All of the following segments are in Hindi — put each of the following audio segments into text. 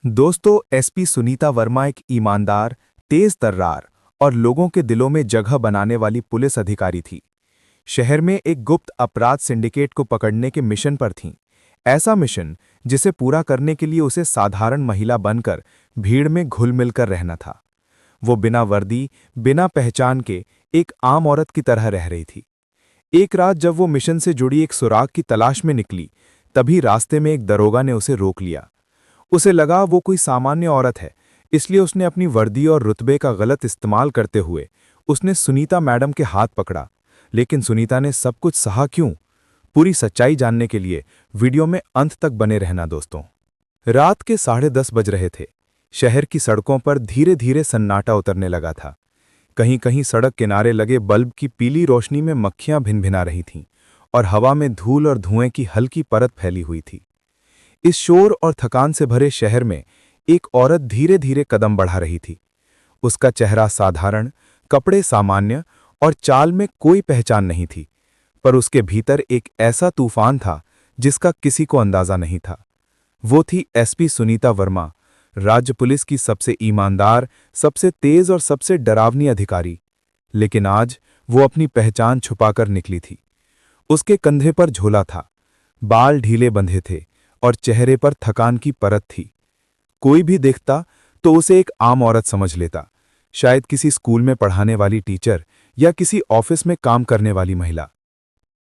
दोस्तों, एसपी सुनीता वर्मा एक ईमानदार, तेज तर्रार और लोगों के दिलों में जगह बनाने वाली पुलिस अधिकारी थी। शहर में एक गुप्त अपराध सिंडिकेट को पकड़ने के मिशन पर थीं। ऐसा मिशन जिसे पूरा करने के लिए उसे साधारण महिला बनकर भीड़ में घुल मिलकर रहना था। वो बिना वर्दी, बिना पहचान के एक आम औरत की तरह रह रही थी। एक रात जब वो मिशन से जुड़ी एक सुराग की तलाश में निकली, तभी रास्ते में एक दरोगा ने उसे रोक लिया। उसे लगा वो कोई सामान्य औरत है, इसलिए उसने अपनी वर्दी और रुतबे का गलत इस्तेमाल करते हुए उसने सुनीता मैडम के हाथ पकड़ा। लेकिन सुनीता ने सब कुछ सहा क्यों? पूरी सच्चाई जानने के लिए वीडियो में अंत तक बने रहना दोस्तों। रात के 10:30 बज रहे थे। शहर की सड़कों पर धीरे धीरे सन्नाटा उतरने लगा था। कहीं कहीं सड़क किनारे लगे बल्ब की पीली रोशनी में मक्खियां भिनभिना रही थीं और हवा में धूल और धुएं की हल्की परत फैली हुई थी। इस शोर और थकान से भरे शहर में एक औरत धीरे धीरे कदम बढ़ा रही थी। उसका चेहरा साधारण, कपड़े सामान्य और चाल में कोई पहचान नहीं थी, पर उसके भीतर एक ऐसा तूफान था जिसका किसी को अंदाजा नहीं था। वो थी एसपी सुनीता वर्मा, राज्य पुलिस की सबसे ईमानदार, सबसे तेज और सबसे डरावनी अधिकारी। लेकिन आज वो अपनी पहचान छुपाकर निकली थी। उसके कंधे पर झोला था, बाल ढीले बंधे थे और चेहरे पर थकान की परत थी। कोई भी देखता तो उसे एक आम औरत समझ लेता, शायद किसी स्कूल में पढ़ाने वाली टीचर या किसी ऑफिस में काम करने वाली महिला।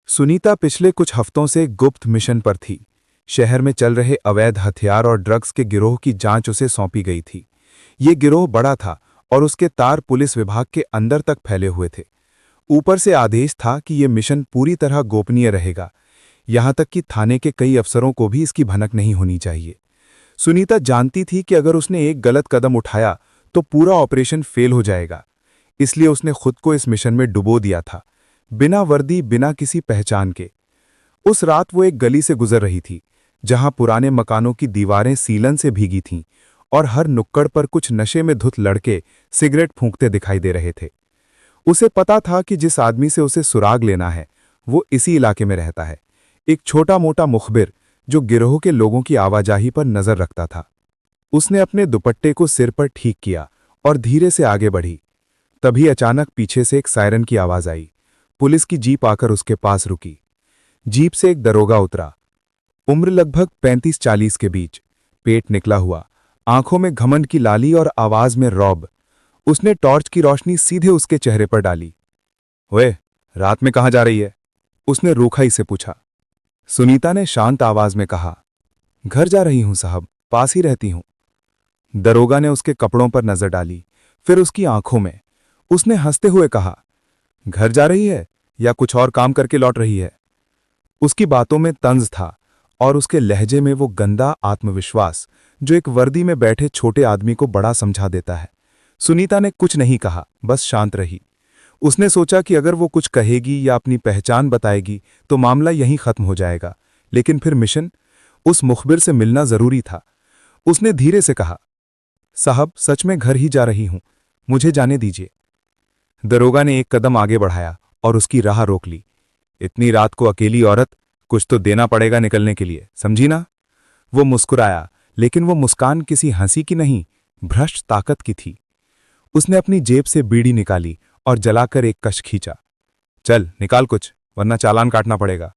सुनीता पिछले कुछ हफ्तों से एक गुप्त मिशन पर थी। शहर में चल रहे अवैध हथियार और ड्रग्स के गिरोह की जांच उसे सौंपी गई थी। ये गिरोह बड़ा था और उसके तार पुलिस विभाग के अंदर तक फैले हुए थे। ऊपर से आदेश था कि ये मिशन पूरी तरह गोपनीय रहेगा, यहां तक कि थाने के कई अफसरों को भी इसकी भनक नहीं होनी चाहिए। सुनीता जानती थी कि अगर उसने एक गलत कदम उठाया तो पूरा ऑपरेशन फेल हो जाएगा। इसलिए उसने खुद को इस मिशन में डुबो दिया था, बिना वर्दी, बिना किसी पहचान के। उस रात वो एक गली से गुजर रही थी, जहां पुराने मकानों की दीवारें सीलन से भीगी थीं और हर नुक्कड़ पर कुछ नशे में धुत लड़के सिगरेट फूंकते दिखाई दे रहे थे। उसे पता था कि जिस आदमी से उसे सुराग लेना है, वो इसी इलाके में रहता है। एक छोटा मोटा मुखबिर जो गिरोह के लोगों की आवाजाही पर नजर रखता था। उसने अपने दुपट्टे को सिर पर ठीक किया और धीरे से आगे बढ़ी। तभी अचानक पीछे से एक सायरन की आवाज आई। पुलिस की जीप आकर उसके पास रुकी। जीप से एक दरोगा उतरा, उम्र लगभग 35-40 के बीच, पेट निकला हुआ, आंखों में घमंड की लाली और आवाज में रौब। उसने टॉर्च की रोशनी सीधे उसके चेहरे पर डाली। ओए, रात में कहाँ जा रही है? उसने रूखाई से पूछा। सुनीता ने शांत आवाज में कहा, घर जा रही हूं साहब, पास ही रहती हूं। दरोगा ने उसके कपड़ों पर नजर डाली, फिर उसकी आंखों में। उसने हंसते हुए कहा, घर जा रही है या कुछ और काम करके लौट रही है? उसकी बातों में तंज था और उसके लहजे में वो गंदा आत्मविश्वास जो एक वर्दी में बैठे छोटे आदमी को बड़ा समझा देता है। सुनीता ने कुछ नहीं कहा, बस शांत रही। उसने सोचा कि अगर वो कुछ कहेगी या अपनी पहचान बताएगी तो मामला यहीं खत्म हो जाएगा, लेकिन फिर मिशन, उस मुखबिर से मिलना जरूरी था। उसने धीरे से कहा, साहब सच में घर ही जा रही हूं, मुझे जाने दीजिए। दरोगा ने एक कदम आगे बढ़ाया और उसकी राह रोक ली। इतनी रात को अकेली औरत, कुछ तो देना पड़ेगा निकलने के लिए, समझी ना? वो मुस्कुराया, लेकिन वो मुस्कान किसी हंसी की नहीं, भ्रष्ट ताकत की थी। उसने अपनी जेब से बीड़ी निकाली और जलाकर एक कश खींचा। चल निकाल कुछ, वरना चालान काटना पड़ेगा।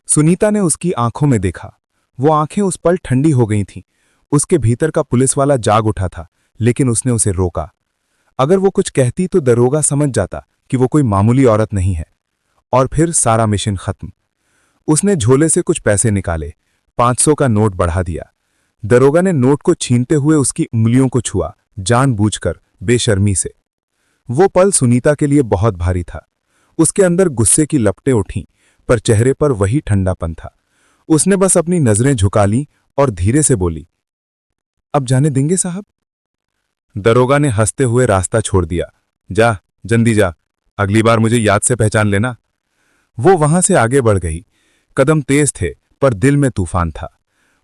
सुनीता ने उसकी आंखों में देखा। वो आंखें उस पल ठंडी हो गई थीं। उसके भीतर का पुलिस वाला जाग उठा था, लेकिन उसने उसे रोका। अगर वो कुछ कहती तो दरोगा समझ जाता कि वो कोई मामूली औरत नहीं है, और फिर सारा मिशन खत्म। उसने झोले से कुछ पैसे निकाले, 500 का नोट बढ़ा दिया। दरोगा ने नोट को छीनते हुए उसकी उंगलियों को छुआ, जानबूझकर, बेशर्मी से। वो पल सुनीता के लिए बहुत भारी था। उसके अंदर गुस्से की लपटें उठीं, पर चेहरे पर वही ठंडापन था। उसने बस अपनी नजरें झुका लीं और धीरे से बोली, अब जाने देंगे साहब? दरोगा ने हंसते हुए रास्ता छोड़ दिया। जा, जल्दी जा, अगली बार मुझे याद से पहचान लेना। वो वहां से आगे बढ़ गई। कदम तेज थे, पर दिल में तूफान था।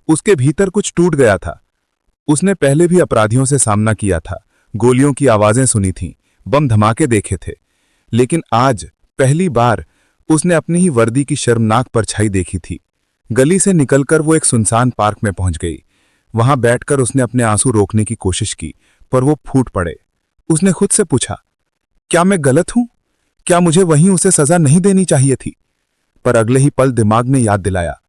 उसके भीतर कुछ टूट गया था। उसने पहले भी अपराधियों से सामना किया था, गोलियों की आवाजें सुनी थीं, बम धमाके देखे थे, लेकिन आज पहली बार उसने अपनी ही वर्दी की शर्मनाक परछाई देखी थी। गली से निकलकर वो एक सुनसान पार्क में पहुंच गई। वहां बैठकर उसने अपने आंसू रोकने की कोशिश की, पर वो फूट पड़े। उसने खुद से पूछा, क्या मैं गलत हूं? क्या मुझे वहीं उसे सजा नहीं देनी चाहिए थी? पर अगले ही पल दिमाग ने याद दिलाया,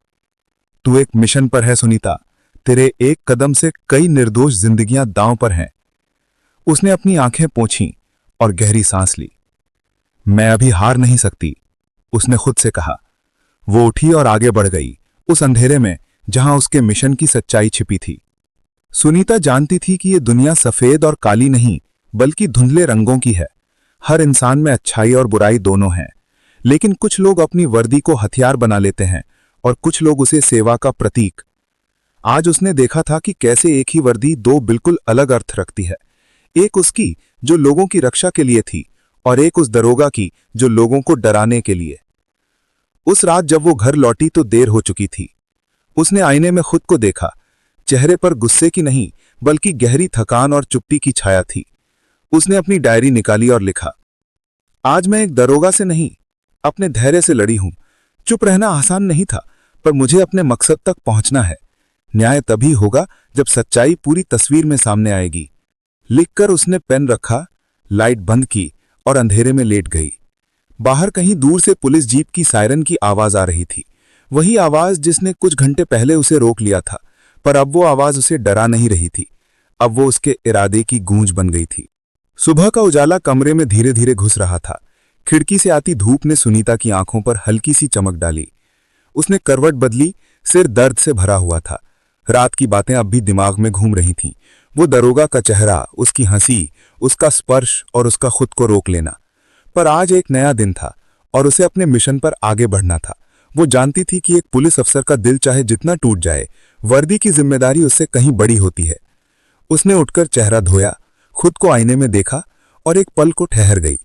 तू एक मिशन पर है सुनीता। तेरे एक कदम से कई निर्दोष जिंदगियां दांव पर हैं। उसने अपनी आंखें पोंछीं और गहरी सांस ली। मैं अभी हार नहीं सकती, उसने खुद से कहा। वो उठी और आगे बढ़ गई, उस अंधेरे में जहां उसके मिशन की सच्चाई छिपी थी। सुनीता जानती थी कि ये दुनिया सफेद और काली नहीं, बल्कि धुंधले रंगों की है। हर इंसान में अच्छाई और बुराई दोनों हैं, लेकिन कुछ लोग अपनी वर्दी को हथियार बना लेते हैं और कुछ लोग उसे सेवा का प्रतीक। आज उसने देखा था कि कैसे एक ही वर्दी दो बिल्कुल अलग अर्थ रखती है। एक उसकी जो लोगों की रक्षा के लिए थी, और एक उस दरोगा की जो लोगों को डराने के लिए। उस रात जब वो घर लौटी तो देर हो चुकी थी। उसने आईने में खुद को देखा। चेहरे पर गुस्से की नहीं, बल्कि गहरी थकान और चुप्पी की छाया थी। उसने अपनी डायरी निकाली और लिखा, आज मैं एक दरोगा से नहीं, अपने धैर्य से लड़ी हूं। चुप रहना आसान नहीं था, पर मुझे अपने मकसद तक पहुंचना है। न्याय तभी होगा जब सच्चाई पूरी तस्वीर में सामने आएगी। लिखकर उसने पेन रखा, लाइट बंद की और अंधेरे में लेट गई। बाहर कहीं दूर से पुलिस जीप की सायरन की आवाज आ रही थी। वही आवाज जिसने कुछ घंटे पहले उसे रोक लिया था, पर अब वो आवाज उसे डरा नहीं रही थी। अब वो उसके इरादे की गूंज बन गई थी। सुबह का उजाला कमरे में धीरे धीरे घुस रहा था। खिड़की से आती धूप ने सुनीता की आंखों पर हल्की सी चमक डाली। उसने करवट बदली, सिर दर्द से भरा हुआ था। रात की बातें अब भी दिमाग में घूम रही थीं। वो दरोगा का चेहरा, उसकी हंसी, उसका स्पर्श और उसका खुद को रोक लेना। पर आज एक नया दिन था और उसे अपने मिशन पर आगे बढ़ना था। वो जानती थी कि एक पुलिस अफसर का दिल चाहे जितना टूट जाए, वर्दी की जिम्मेदारी उससे कहीं बड़ी होती है। उसने उठकर चेहरा धोया, खुद को आईने में देखा और एक पल को ठहर गई।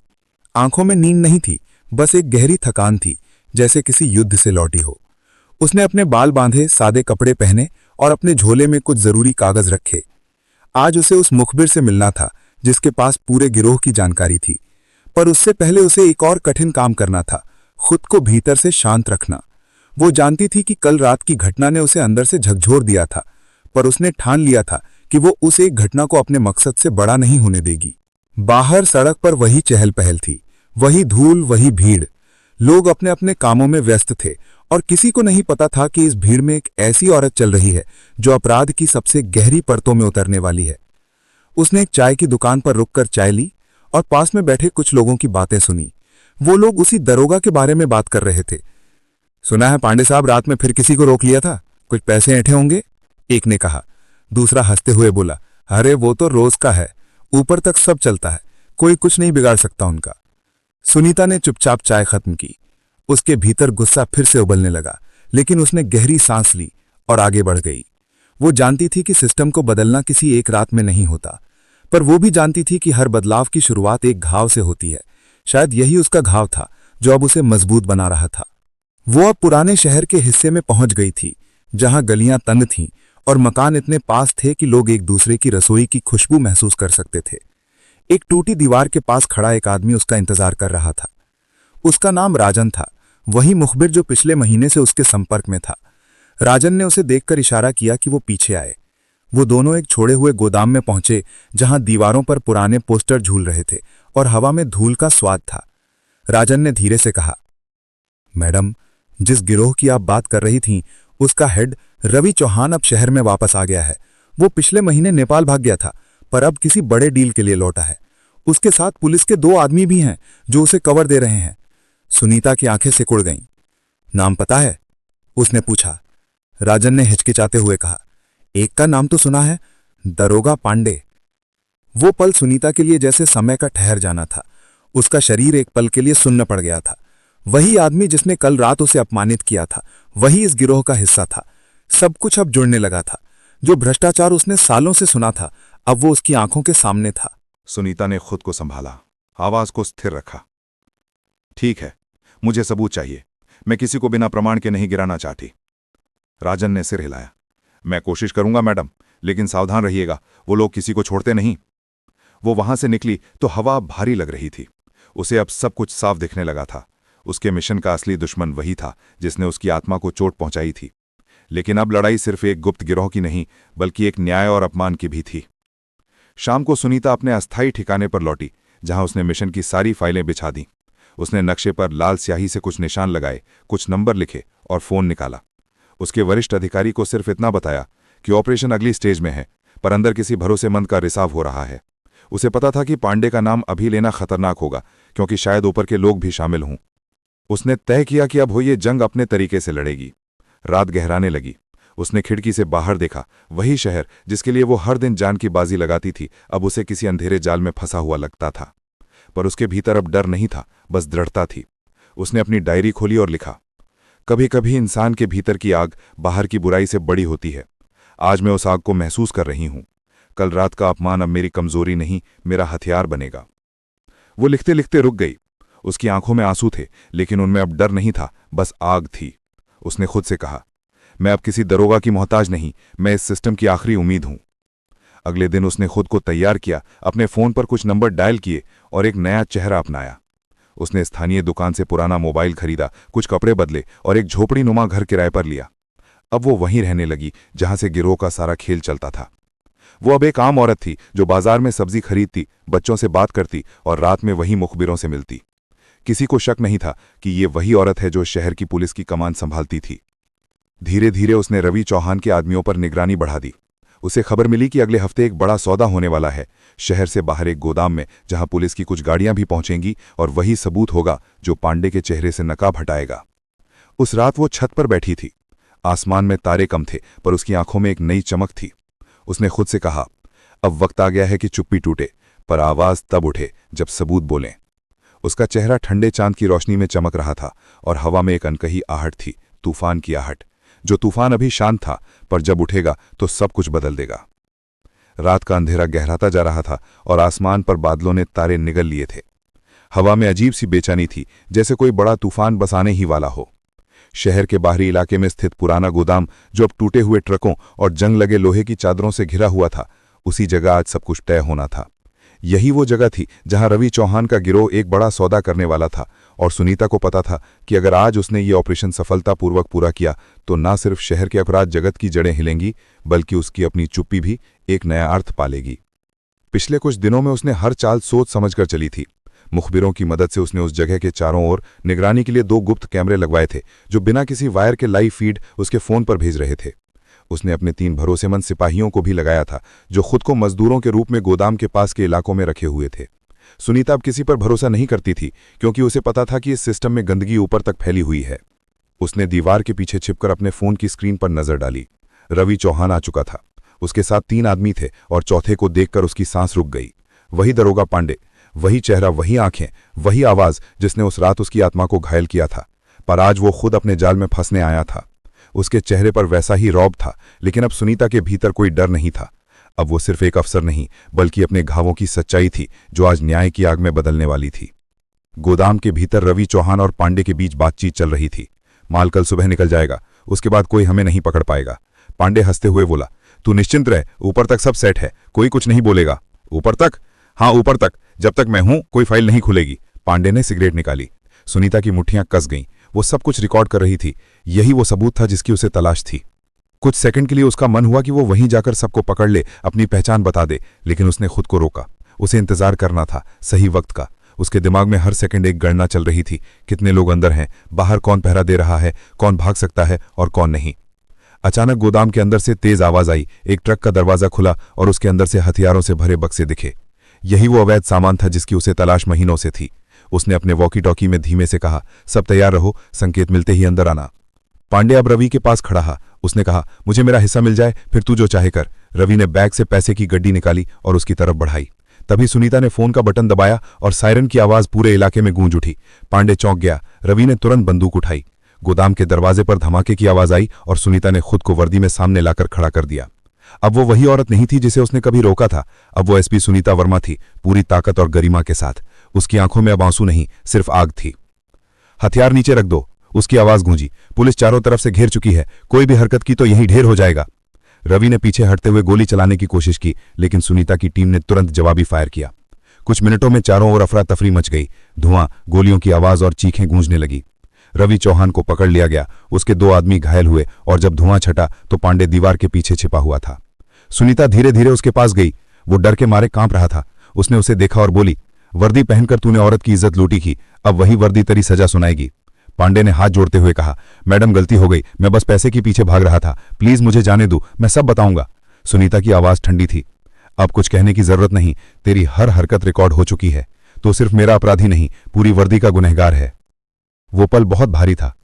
आंखों में नींद नहीं थी, बस एक गहरी थकान थी, जैसे किसी युद्ध से लौटी हो। उसने अपने बाल बांधे, सादे कपड़े पहने और अपने झोले में कुछ जरूरी कागज रखे। आज उसे उस मुखबिर से मिलना था जिसके पास पूरे गिरोह की जानकारी थी। पर उससे पहले उसे एक और कठिन काम करना था, खुद को भीतर से शांत रखना। वो जानती थी कि कल रात की घटना ने उसे अंदर से झकझोर दिया था, पर उसने ठान लिया था कि वो उस एक घटना को अपने मकसद से बड़ा नहीं होने देगी। बाहर सड़क पर वही चहल पहल थी, वही धूल, वही भीड़। लोग अपने अपने कामों में व्यस्त थे और किसी को नहीं पता था कि इस भीड़ में एक ऐसी औरत चल रही है जो अपराध की सबसे गहरी परतों में उतरने वाली है। उसने एक चाय की दुकान पर रुककर चाय ली और पास में बैठे कुछ लोगों की बातें सुनी। वो लोग उसी दरोगा के बारे में बात कर रहे थे। सुना है पांडे साहब रात में फिर किसी को रोक लिया था, कुछ पैसे ऐंठे होंगे, एक ने कहा। दूसरा हंसते हुए बोला, अरे वो तो रोज का है, ऊपर तक सब चलता है, कोई कुछ नहीं बिगाड़ सकता उनका। सुनीता ने चुपचाप चाय खत्म की। उसके भीतर गुस्सा फिर से उबलने लगा, लेकिन उसने गहरी सांस ली और आगे बढ़ गई। वो जानती थी कि सिस्टम को बदलना किसी एक रात में नहीं होता, पर वो भी जानती थी कि हर बदलाव की शुरुआत एक घाव से होती है। शायद यही उसका घाव था जो अब उसे मजबूत बना रहा था। वो अब पुराने शहर के हिस्से में पहुंच गई थी, जहां गलियां तंग थीं और मकान इतने पास थे कि लोग एक दूसरे की रसोई की खुशबू महसूस कर सकते थे। एक टूटी दीवार के पास खड़ा एक आदमी उसका इंतजार कर रहा था। उसका नाम राजन था, वही मुखबिर जो पिछले महीने से उसके संपर्क में था। राजन ने उसे देखकर इशारा किया कि वो पीछे आए। वो दोनों एक छोड़े हुए गोदाम में पहुंचे जहां दीवारों पर पुराने पोस्टर झूल रहे थे और हवा में धूल का स्वाद था। राजन ने धीरे से कहा, मैडम, जिस गिरोह की आप बात कर रही थीं, उसका हेड रवि चौहान अब शहर में वापस आ गया है। वो पिछले महीने नेपाल भाग गया था, पर अब किसी बड़े डील के लिए लौटा है। उसके साथ पुलिस के 2 आदमी भी हैं जो उसे कवर दे रहे हैं। सुनीता की आंखें सिकुड़ गईं। नाम पता है? उसने पूछा। राजन ने हिचकिचाते हुए कहा, एक का नाम तो सुना है, दरोगा पांडे। वो पल सुनीता के लिए जैसे समय का ठहर जाना था। उसका शरीर एक पल के लिए सुन्न पड़ गया था। वही आदमी जिसने कल रात उसे अपमानित किया था, वही इस गिरोह का हिस्सा था। सब कुछ अब जुड़ने लगा था। जो भ्रष्टाचार उसने सालों से सुना था, अब वो उसकी आंखों के सामने था। सुनीता ने खुद को संभाला, आवाज को स्थिर रखा। ठीक है, मुझे सबूत चाहिए। मैं किसी को बिना प्रमाण के नहीं गिराना चाहती। राजन ने सिर हिलाया। मैं कोशिश करूंगा मैडम, लेकिन सावधान रहिएगा, वो लोग किसी को छोड़ते नहीं। वो वहां से निकली तो हवा भारी लग रही थी। उसे अब सब कुछ साफ दिखने लगा था। उसके मिशन का असली दुश्मन वही था जिसने उसकी आत्मा को चोट पहुंचाई थी। लेकिन अब लड़ाई सिर्फ एक गुप्त गिरोह की नहीं बल्कि एक न्याय और अपमान की भी थी। शाम को सुनीता अपने अस्थायी ठिकाने पर लौटी, जहां उसने मिशन की सारी फाइलें बिछा दी। उसने नक्शे पर लाल स्याही से कुछ निशान लगाए, कुछ नंबर लिखे और फोन निकाला। उसके वरिष्ठ अधिकारी को सिर्फ इतना बताया कि ऑपरेशन अगली स्टेज में है, पर अंदर किसी भरोसेमंद का रिसाव हो रहा है। उसे पता था कि पांडे का नाम अभी लेना खतरनाक होगा, क्योंकि शायद ऊपर के लोग भी शामिल हों। उसने तय किया कि अब वो ये जंग अपने तरीके से लड़ेगी। रात गहराने लगी। उसने खिड़की से बाहर देखा। वही शहर जिसके लिए वो हर दिन जान की बाजी लगाती थी, अब उसे किसी अंधेरे जाल में फंसा हुआ लगता था। पर उसके भीतर अब डर नहीं था, बस दृढ़ता थी। उसने अपनी डायरी खोली और लिखा, कभी कभी इंसान के भीतर की आग बाहर की बुराई से बड़ी होती है। आज मैं उस आग को महसूस कर रही हूं। कल रात का अपमान अब मेरी कमजोरी नहीं, मेरा हथियार बनेगा। वो लिखते लिखते रुक गई। उसकी आंखों में आंसू थे, लेकिन उनमें अब डर नहीं था, बस आग थी। उसने खुद से कहा, मैं अब किसी दरोगा की मोहताज नहीं, मैं इस सिस्टम की आखिरी उम्मीद हूं। अगले दिन उसने खुद को तैयार किया, अपने फोन पर कुछ नंबर डायल किए और एक नया चेहरा अपनाया। उसने स्थानीय दुकान से पुराना मोबाइल खरीदा, कुछ कपड़े बदले और एक झोपड़ी नुमा घर किराए पर लिया। अब वो वहीं रहने लगी जहां से गिरोह का सारा खेल चलता था। वो अब एक आम औरत थी जो बाजार में सब्जी खरीदती, बच्चों से बात करती और रात में वही मुखबिरों से मिलती। किसी को शक नहीं था कि ये वही औरत है जो शहर की पुलिस की कमान संभालती थी। धीरे धीरे उसने रवि चौहान के आदमियों पर निगरानी बढ़ा दी। उसे खबर मिली कि अगले हफ्ते एक बड़ा सौदा होने वाला है, शहर से बाहर एक गोदाम में, जहां पुलिस की कुछ गाड़ियां भी पहुंचेंगी और वही सबूत होगा जो पांडे के चेहरे से नकाब हटाएगा। उस रात वो छत पर बैठी थी। आसमान में तारे कम थे, पर उसकी आंखों में एक नई चमक थी। उसने खुद से कहा, अब वक्त आ गया है कि चुप्पी टूटे, पर आवाज तब उठे जब सबूत बोलें। उसका चेहरा ठंडे चांद की रोशनी में चमक रहा था और हवा में एक अनकही आहट थी, तूफान की आहट। जो तूफान अभी शांत था, पर जब उठेगा तो सब कुछ बदल देगा। रात का अंधेरा गहराता जा रहा था और आसमान पर बादलों ने तारे निगल लिए थे। हवा में अजीब सी बेचैनी थी, जैसे कोई बड़ा तूफान बस आने ही वाला हो। शहर के बाहरी इलाके में स्थित पुराना गोदाम, जो अब टूटे हुए ट्रकों और जंग लगे लोहे की चादरों से घिरा हुआ था, उसी जगह आज सब कुछ तय होना था। यही वो जगह थी जहां रवि चौहान का गिरोह एक बड़ा सौदा करने वाला था, और सुनीता को पता था कि अगर आज उसने ये ऑपरेशन सफलतापूर्वक पूरा किया तो न सिर्फ शहर के अपराध जगत की जड़ें हिलेंगी, बल्कि उसकी अपनी चुप्पी भी एक नया अर्थ पालेगी। पिछले कुछ दिनों में उसने हर चाल सोच समझकर चली थी। मुखबिरों की मदद से उसने उस जगह के चारों ओर निगरानी के लिए 2 गुप्त कैमरे लगवाए थे, जो बिना किसी वायर के लाइव फीड उसके फोन पर भेज रहे थे। उसने अपने 3 भरोसेमंद सिपाहियों को भी लगाया था, जो खुद को मजदूरों के रूप में गोदाम के पास के इलाकों में रखे हुए थे। सुनीता अब किसी पर भरोसा नहीं करती थी, क्योंकि उसे पता था कि इस सिस्टम में गंदगी ऊपर तक फैली हुई है। उसने दीवार के पीछे छिपकर अपने फोन की स्क्रीन पर नजर डाली। रवि चौहान आ चुका था। उसके साथ 3 आदमी थे और चौथे को देखकर उसकी सांस रुक गई। वही दरोगा पांडे, वही चेहरा, वही आंखें, वही आवाज जिसने उस रात उसकी आत्मा को घायल किया था। पर आज वो खुद अपने जाल में फंसने आया था। उसके चेहरे पर वैसा ही रौब था, लेकिन अब सुनीता के भीतर कोई डर नहीं था। अब वो सिर्फ एक अफसर नहीं, बल्कि अपने घावों की सच्चाई थी, जो आज न्याय की आग में बदलने वाली थी। गोदाम के भीतर रवि चौहान और पांडे के बीच बातचीत चल रही थी। माल कल सुबह निकल जाएगा, उसके बाद कोई हमें नहीं पकड़ पाएगा। पांडे हंसते हुए बोला, तू निश्चिंत रह, ऊपर तक सब सेट है, कोई कुछ नहीं बोलेगा। ऊपर तक? हाँ, ऊपर तक। जब तक मैं हूं कोई फाइल नहीं खुलेगी। पांडे ने सिगरेट निकाली। सुनीता की मुट्ठियां कस गईं। वो सब कुछ रिकॉर्ड कर रही थी। यही वो सबूत था जिसकी उसे तलाश थी। कुछ सेकंड के लिए उसका मन हुआ कि वो वहीं जाकर सबको पकड़ ले, अपनी पहचान बता दे, लेकिन उसने खुद को रोका। उसे इंतजार करना था, सही वक्त का। उसके दिमाग में हर सेकंड एक गणना चल रही थी। कितने लोग अंदर हैं, बाहर कौन पहरा दे रहा है, कौन भाग सकता है और कौन नहीं। अचानक गोदाम के अंदर से तेज आवाज आई। एक ट्रक का दरवाजा खुला और उसके अंदर से हथियारों से भरे बक्से दिखे। यही वो अवैध सामान था जिसकी उसे तलाश महीनों से थी। उसने अपने वॉकी टॉकी में धीमे से कहा, सब तैयार रहो, संकेत मिलते ही अंदर आना। पांडे अब रवि के पास खड़ा था। उसने कहा, मुझे मेरा हिस्सा मिल जाए, फिर तू जो चाहे कर। रवि ने बैग से पैसे की गड्डी निकाली और उसकी तरफ बढ़ाई। तभी सुनीता ने फोन का बटन दबाया और सायरन की आवाज पूरे इलाके में गूंज उठी। पांडे चौंक गया। रवि ने तुरंत बंदूक उठाई। गोदाम के दरवाजे पर धमाके की आवाज आई और सुनीता ने खुद को वर्दी में सामने लाकर खड़ा कर दिया। अब वो वही औरत नहीं थी जिसे उसने कभी रोका था। अब वो एसपी सुनीता वर्मा थी, पूरी ताकत और गरिमा के साथ। उसकी आंखों में अब आंसू नहीं, सिर्फ आग थी। हथियार नीचे रख दो, उसकी आवाज गूंजी। पुलिस चारों तरफ से घेर चुकी है, कोई भी हरकत की तो यहीं ढेर हो जाएगा। रवि ने पीछे हटते हुए गोली चलाने की कोशिश की, लेकिन सुनीता की टीम ने तुरंत जवाबी फायर किया। कुछ मिनटों में चारों ओर अफरा तफरी मच गई। धुआं, गोलियों की आवाज और चीखें गूंजने लगी। रवि चौहान को पकड़ लिया गया। उसके 2 आदमी घायल हुए और जब धुआं छटा तो पांडे दीवार के पीछे छिपा हुआ था। सुनीता धीरे धीरे उसके पास गई। वो डर के मारे कांप रहा था। उसने उसे देखा और बोली, वर्दी पहनकर तूने औरत की इज्जत लूटी की, अब वही वर्दी तेरी सजा सुनाएगी। पांडे ने हाथ जोड़ते हुए कहा, मैडम गलती हो गई, मैं बस पैसे के पीछे भाग रहा था, प्लीज मुझे जाने दो, मैं सब बताऊंगा। सुनीता की आवाज ठंडी थी। अब कुछ कहने की जरूरत नहीं, तेरी हर हरकत रिकॉर्ड हो चुकी है। तो सिर्फ मेरा अपराधी नहीं, पूरी वर्दी का गुनहगार है। वो पल बहुत भारी था।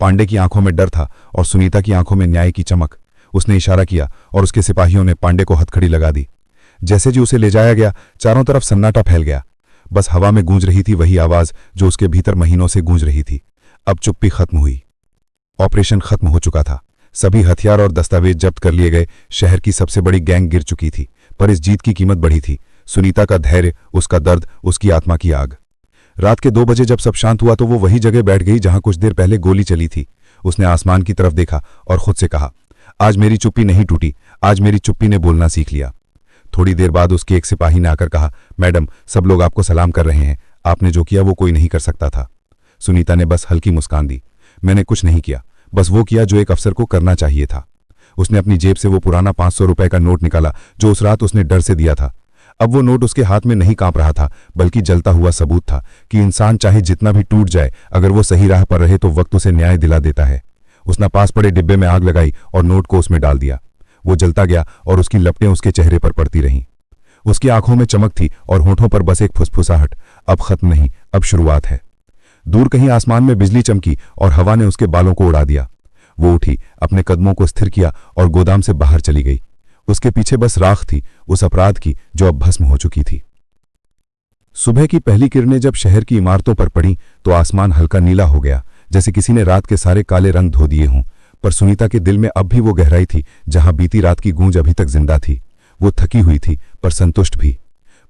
पांडे की आंखों में डर था और सुनीता की आंखों में न्याय की चमक। उसने इशारा किया और उसके सिपाहियों ने पांडे को हथकड़ी लगा दी। जैसे जी उसे ले जाया गया, चारों तरफ सन्नाटा फैल गया। बस हवा में गूंज रही थी वही आवाज जो उसके भीतर महीनों से गूंज रही थी। अब चुप्पी खत्म हुई। ऑपरेशन खत्म हो चुका था। सभी हथियार और दस्तावेज जब्त कर लिए गए। शहर की सबसे बड़ी गैंग गिर चुकी थी, पर इस जीत की कीमत बढ़ी थी। सुनीता का धैर्य, उसका दर्द, उसकी आत्मा की आग। रात के 2 बजे जब सब शांत हुआ तो वो वही जगह बैठ गई जहां कुछ देर पहले गोली चली थी। उसने आसमान की तरफ देखा और खुद से कहा, आज मेरी चुप्पी नहीं टूटी, आज मेरी चुप्पी ने बोलना सीख लिया। थोड़ी देर बाद उसके एक सिपाही ने आकर कहा, मैडम सब लोग आपको सलाम कर रहे हैं, आपने जो किया वो कोई नहीं कर सकता था। सुनीता ने बस हल्की मुस्कान दी। मैंने कुछ नहीं किया, बस वो किया जो एक अफसर को करना चाहिए था। उसने अपनी जेब से वो पुराना 500 रुपए का नोट निकाला जो उस रात उसने डर से दिया था। अब वो नोट उसके हाथ में नहीं कांप रहा था, बल्कि जलता हुआ सबूत था कि इंसान चाहे जितना भी टूट जाए, अगर वो सही राह पर रहे तो वक्त उसे न्याय दिला देता है। उसने पास पड़े डिब्बे में आग लगाई और नोट को उसमें डाल दिया। वो जलता गया और उसकी लपटें उसके चेहरे पर पड़ती रहीं। उसकी आंखों में चमक थी और होठों पर बस एक फुसफुसाहट, अब खत्म नहीं, अब शुरुआत है। दूर कहीं आसमान में बिजली चमकी और हवा ने उसके बालों को उड़ा दिया। वो उठी, अपने कदमों को स्थिर किया और गोदाम से बाहर चली गई। उसके पीछे बस राख थी, उस अपराध की जो अब भस्म हो चुकी थी। सुबह की पहली किरणें जब शहर की इमारतों पर पड़ी तो आसमान हल्का नीला हो गया, जैसे किसी ने रात के सारे काले रंग धो दिए हों। पर सुनीता के दिल में अब भी वो गहराई थी जहां बीती रात की गूंज अभी तक जिंदा थी। वो थकी हुई थी पर संतुष्ट भी।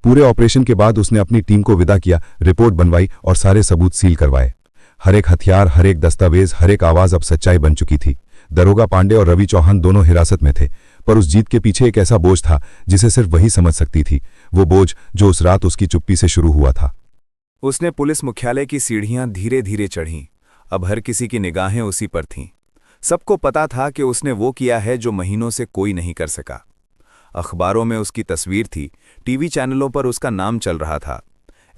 पूरे ऑपरेशन के बाद उसने अपनी टीम को विदा किया, रिपोर्ट बनवाई और सारे सबूत सील करवाए। हर एक हथियार, हर एक दस्तावेज, हर एक आवाज अब सच्चाई बन चुकी थी। दरोगा पांडे और रवि चौहान दोनों हिरासत में थे, पर उस जीत के पीछे एक ऐसा बोझ था जिसे सिर्फ वही समझ सकती थी, वो बोझ जो उस रात उसकी चुप्पी से शुरू हुआ था। उसने पुलिस मुख्यालय की सीढ़ियां धीरे धीरे चढ़ीं। अब हर किसी की निगाहें उसी पर थीं। सबको पता था कि उसने वो किया है जो महीनों से कोई नहीं कर सका। अखबारों में उसकी तस्वीर थी, टीवी चैनलों पर उसका नाम चल रहा था।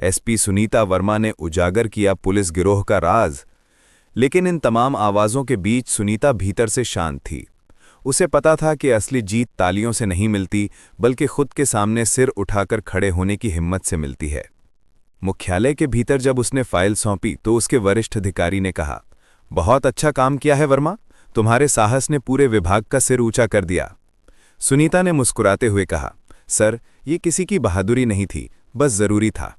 एसपी सुनीता वर्मा ने उजागर किया पुलिस गिरोह का राज। लेकिन इन तमाम आवाज़ों के बीच सुनीता भीतर से शांत थी। उसे पता था कि असली जीत तालियों से नहीं मिलती, बल्कि खुद के सामने सिर उठाकर खड़े होने की हिम्मत से मिलती है। मुख्यालय के भीतर जब उसने फाइल सौंपी तो उसके वरिष्ठ अधिकारी ने कहा, बहुत अच्छा काम किया है वर्मा, तुम्हारे साहस ने पूरे विभाग का सिर ऊंचा कर दिया। सुनीता ने मुस्कुराते हुए कहा, सर ये किसी की बहादुरी नहीं थी, बस जरूरी था।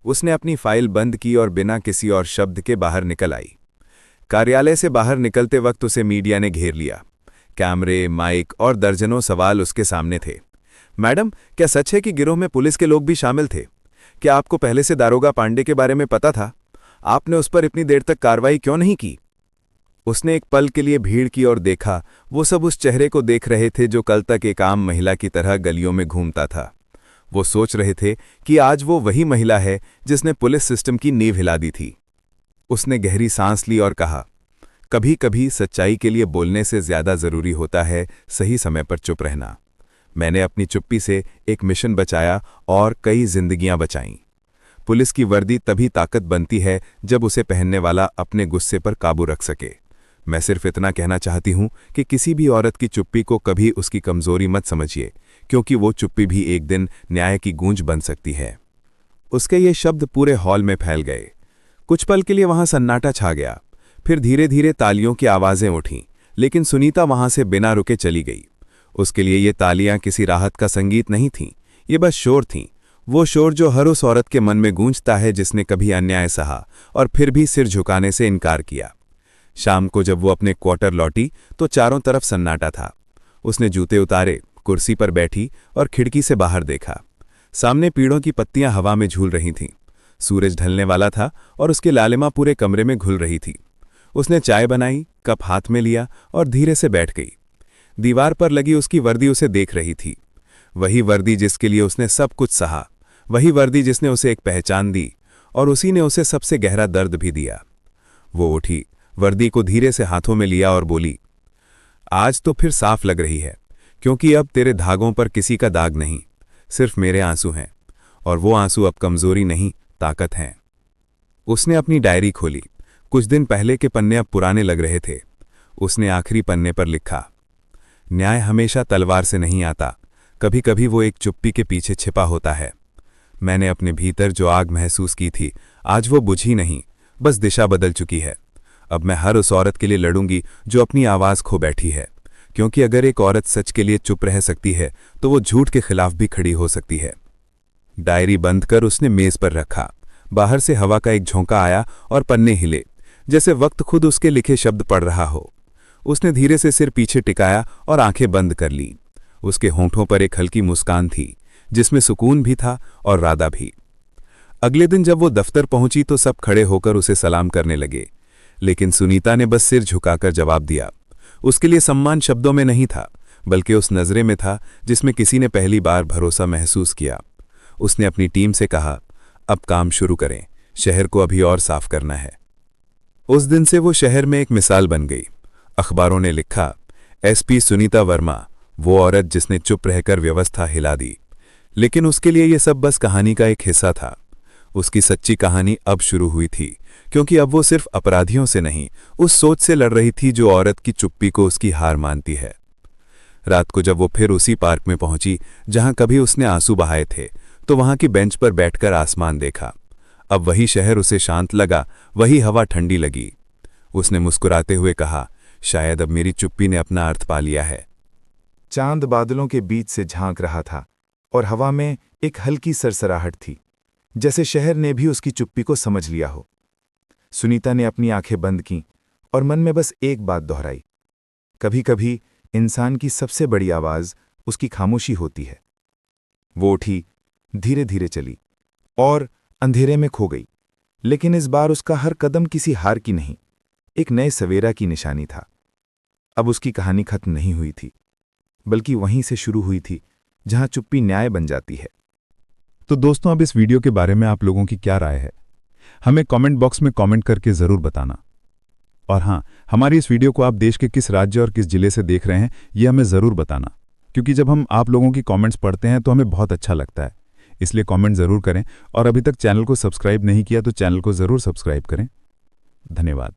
उसने अपनी फाइल बंद की और बिना किसी और शब्द के बाहर निकल आई। कार्यालय से बाहर निकलते वक्त उसे मीडिया ने घेर लिया। कैमरे, माइक और दर्जनों सवाल उसके सामने थे। मैडम, क्या सच है कि गिरोह में पुलिस के लोग भी शामिल थे? क्या आपको पहले से दारोगा पांडे के बारे में पता था? आपने उस पर इतनी देर तक कार्रवाई क्यों नहीं की? उसने एक पल के लिए भीड़ की और देखा, वो सब उस चेहरे को देख रहे थे जो कल तक एक आम महिला की तरह गलियों में घूमता था। वो सोच रहे थे कि आज वो वही महिला है जिसने पुलिस सिस्टम की नींव हिला दी थी। उसने गहरी सांस ली और कहा, कभी कभी सच्चाई के लिए बोलने से ज्यादा जरूरी होता है सही समय पर चुप रहना। मैंने अपनी चुप्पी से एक मिशन बचाया और कई जिंदगियां बचाईं। पुलिस की वर्दी तभी ताकत बनती है जब उसे पहनने वाला अपने गुस्से पर काबू रख सके। मैं सिर्फ इतना कहना चाहती हूं कि किसी भी औरत की चुप्पी को कभी उसकी कमजोरी मत समझिए, क्योंकि वो चुप्पी भी एक दिन न्याय की गूंज बन सकती है। उसके ये शब्द पूरे हॉल में फैल गए। कुछ पल के लिए वहां सन्नाटा छा गया। फिर धीरे धीरे तालियों की आवाजें उठीं, लेकिन सुनीता वहां से बिना रुके चली गई। उसके लिए ये तालियां किसी राहत का संगीत नहीं थीं, ये बस शोर थीं। वो शोर जो हर उस औरत के मन में गूंजता है जिसने कभी अन्याय सहा और फिर भी सिर झुकाने से इनकार किया। शाम को जब वो अपने क्वार्टर लौटी तो चारों तरफ सन्नाटा था। उसने जूते उतारे, कुर्सी पर बैठी और खिड़की से बाहर देखा। सामने पेड़ों की पत्तियां हवा में झूल रही थीं। सूरज ढलने वाला था और उसकी लालिमा पूरे कमरे में घुल रही थी। उसने चाय बनाई, कप हाथ में लिया और धीरे से बैठ गई। दीवार पर लगी उसकी वर्दी उसे देख रही थी। वही वर्दी जिसके लिए उसने सब कुछ सहा, वही वर्दी जिसने उसे एक पहचान दी और उसी ने उसे सबसे गहरा दर्द भी दिया। वो उठी, वर्दी को धीरे से हाथों में लिया और बोली, आज तो फिर साफ लग रही है, क्योंकि अब तेरे धागों पर किसी का दाग नहीं, सिर्फ मेरे आंसू हैं, और वो आंसू अब कमजोरी नहीं, ताकत हैं। उसने अपनी डायरी खोली। कुछ दिन पहले के पन्ने अब पुराने लग रहे थे। उसने आखिरी पन्ने पर लिखा, न्याय हमेशा तलवार से नहीं आता, कभी कभी वो एक चुप्पी के पीछे छिपा होता है। मैंने अपने भीतर जो आग महसूस की थी, आज वो बुझी नहीं, बस दिशा बदल चुकी है। अब मैं हर उस औरत के लिए लड़ूंगी जो अपनी आवाज खो बैठी है, क्योंकि अगर एक औरत सच के लिए चुप रह सकती है तो वो झूठ के खिलाफ भी खड़ी हो सकती है। डायरी बंद कर उसने मेज पर रखा। बाहर से हवा का एक झोंका आया और पन्ने हिले, जैसे वक्त खुद उसके लिखे शब्द पढ़ रहा हो। उसने धीरे से सिर पीछे टिकाया और आंखें बंद कर लीं। उसके होंठों पर एक हल्की मुस्कान थी, जिसमें सुकून भी था और राधा भी। अगले दिन जब वो दफ्तर पहुंची तो सब खड़े होकर उसे सलाम करने लगे, लेकिन सुनीता ने बस सिर झुकाकर जवाब दिया। उसके लिए सम्मान शब्दों में नहीं था, बल्कि उस नजरे में था जिसमें किसी ने पहली बार भरोसा महसूस किया। उसने अपनी टीम से कहा, अब काम शुरू करें, शहर को अभी और साफ करना है। उस दिन से वो शहर में एक मिसाल बन गई। अखबारों ने लिखा, एसपी सुनीता वर्मा, वो औरत जिसने चुप रहकर व्यवस्था हिला दी। लेकिन उसके लिए ये सब बस कहानी का एक हिस्सा था। उसकी सच्ची कहानी अब शुरू हुई थी, क्योंकि अब वो सिर्फ अपराधियों से नहीं, उस सोच से लड़ रही थी जो औरत की चुप्पी को उसकी हार मानती है। रात को जब वो फिर उसी पार्क में पहुंची जहां कभी उसने आंसू बहाए थे, तो वहां की बेंच पर बैठकर आसमान देखा। अब वही शहर उसे शांत लगा, वही हवा ठंडी लगी। उसने मुस्कुराते हुए कहा, शायद अब मेरी चुप्पी ने अपना अर्थ पा लिया है। चांद बादलों के बीच से झांक रहा था और हवा में एक हल्की सरसराहट थी, जैसे शहर ने भी उसकी चुप्पी को समझ लिया हो। सुनीता ने अपनी आंखें बंद कीं और मन में बस एक बात दोहराई, कभी कभी इंसान की सबसे बड़ी आवाज उसकी खामोशी होती है। वो उठी, धीरे धीरे चली और अंधेरे में खो गई, लेकिन इस बार उसका हर कदम किसी हार की नहीं, एक नए सवेरा की निशानी था। अब उसकी कहानी खत्म नहीं हुई थी, बल्कि वहीं से शुरू हुई थी जहां चुप्पी न्याय बन जाती है। तो दोस्तों, अब इस वीडियो के बारे में आप लोगों की क्या राय है, हमें कमेंट बॉक्स में कमेंट करके जरूर बताना। और हाँ, हमारी इस वीडियो को आप देश के किस राज्य और किस जिले से देख रहे हैं ये हमें जरूर बताना, क्योंकि जब हम आप लोगों की कमेंट्स पढ़ते हैं तो हमें बहुत अच्छा लगता है। इसलिए कमेंट जरूर करें और अभी तक चैनल को सब्सक्राइब नहीं किया तो चैनल को जरूर सब्सक्राइब करें। धन्यवाद।